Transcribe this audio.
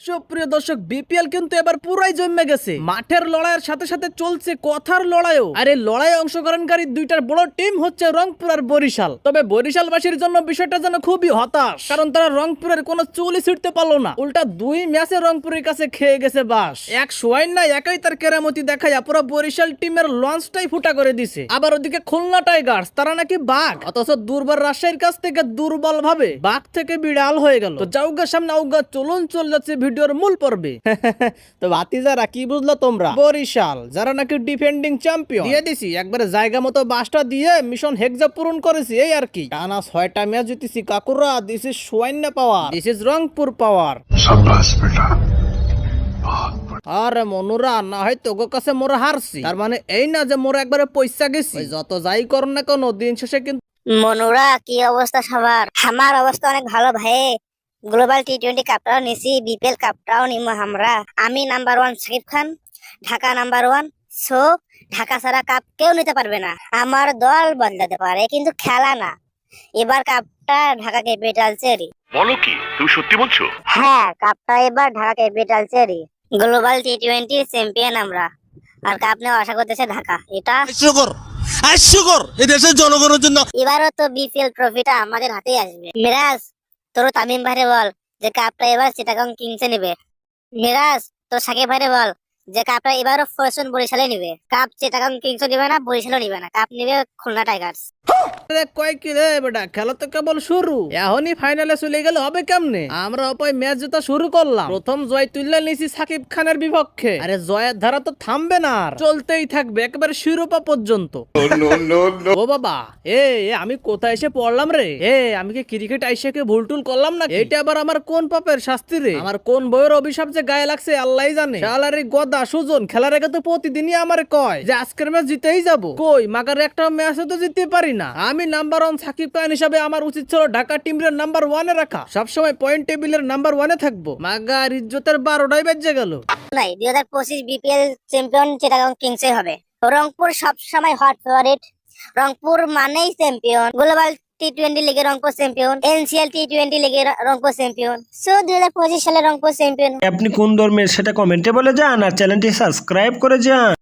সুপ্রিয় দর্শক, বিপিএল কিন্তু এবার পুরাই জমে গেছে। মাঠের লড়াইয়ের সাথে সাথে চলছে কথার লড়াইও। আর এই লড়াইয়ে অংশগ্রহণকারী দুইটার বড় টিম হচ্ছে রংপুর আর বরিশাল। তবে বরিশালবাসীর জন্য বিষয়টা যেন খুবই হতাশ, কারণ তারা রংপুরের কোনো চুলই ছিঁড়তে পারলো না। উল্টা 2 ম্যাচে রংপুরের কাছে খেয়ে গেছে বাস। এক সোয়াইন না একাই তার কেরামতি দেখায় পুরো বরিশাল টিমের লঞ্চটাই ফুটা করে দিছে। আবার ওদিকে খুলনা টাইগার্স, তারা নাকি বাঘ, অথচ দুর্বল রাজশাহীর কাছ থেকে দুর্বল ভাবে বাঘ থেকে বিড়াল হয়ে গেল। তো যাওগা সামনে আউগা, চলুন চলে যাচ্ছে ভিডিওর মূল পর্বে। তো ভাতিজারা কি বুঝলো তোমরা? বরিশাল যারা নাকি ডিফেন্ডিং চ্যাম্পিয়ন, দিয়ে দিছি একবারে জায়গা মতো বাসটা দিয়ে মিশন হেক্সা পূরণ করেছি, এই আর কি। টানা 6টা ম্যাচ জিতেছি কাকুরা। This is swine power, this is Rangpur power. शाबाश बेटा। আরে মনুরা, না হয় তোগো কাছে মোরা হারছি, তার মানে এই না যে মোরা একবারে পয়সা গেছি। যত যাই করো না কেন, দিন শেষে কিন্তু মনুরা, কি অবস্থা সবার? আমার অবস্থা অনেক ভালো ভাই। গ্লোবাল টি20 কাপটাও নিছি, বিপিএল কাপটাও নিমো আমরা। আমি number 1 Shakib Khan, Dhaka number 1। So Dhaka ছাড়া কাপ কেউ নিতে পারবে না। আমার দল বদলাতে পারে কিন্তু খেলা না। এবার কাপটা ঢাকা ক্যাপিটালসেরই। বলো কি, তুমি সত্যি বলছো? হ্যাঁ, কাপটা এবার ঢাকা ক্যাপিটালসেরই। গ্লোবাল টি20 চ্যাম্পিয়ন আমরা, আর কাপ নেওয়া আশা করতেছে ঢাকা। এটা হাস্যকর এই দেশের জনগণের জন্য। এবারও তো বিপিএল ট্রফিটা আমাদের হাতেই আসবে। মিরাজ, তোর তামিম ভাইরে বল যে কাপটা এবার চিটাগং কিংসে নিবে। মিরাজ, তোর সাকিব ভাইরে বল যে কাপটা এবারও ফরচুন বরিশালে নিবে। কাপ চিটাগং কিংসও নিবে না, বরিশালও নিবে না, কাপ নিবে খুলনা টাইগার্স। কয় কি রে বেটা, খেলা তো কেবল শুরু। এখনই ফাইনালে চলে গেলে হবে কেমনে? আমরা অপায় ম্যাচ জেতা শুরু করলাম, প্রথম জয় তুললে নিছি সাকিব খানের বিপক্ষে। আরে জয়ের ধারা তো থামবে না, আর চলতেই থাকবে একেবারে শিরোপা পর্যন্ত। ও বাবা, আমি কোথায় এসে পড়লাম রে? আমি কি ক্রিকেট আইসে কে ভুল টুল করলাম না? এটা আবার আমার কোন পাপের শাস্তি রে? আমার কোন বইয়ের অভিশাপ যে গায়ে লাগছে আল্লাহই জানে। শালার এই গদা সুজন খেলার আগে তো প্রতিদিনই আমার কয় যে আজকের ম্যাচ জিতেই যাবো। কই মাগার একটা ম্যাচে তো জিততে পারি না। আমি নাম্বার 1 সাকিব খান হিসাবে আমার উচিত ছিল ঢাকা টিমের নাম্বার 1 এ রাখা, সবসময় পয়েন্ট টেবিলের নাম্বার 1 এ থাকবো। মাগার ইজ্জতের 12টাই বেজে গেল। নাই, 2025 বিপিএল চ্যাম্পিয়ন চিটাগং কিংসই হবে। রংপুর সব সময় হট ফেভারিট। রংপুর মানেই চ্যাম্পিয়ন। গ্লোবাল টি20 লিগে রংপুর চ্যাম্পিয়ন, এনসিএল টি20 লিগে রংপুর চ্যাম্পিয়ন। সো 2025 সালে রংপুর চ্যাম্পিয়ন। আপনি কোন ধর্মের সেটা কমেন্টে বলে যান, আর চ্যানেলটি সাবস্ক্রাইব করে যান।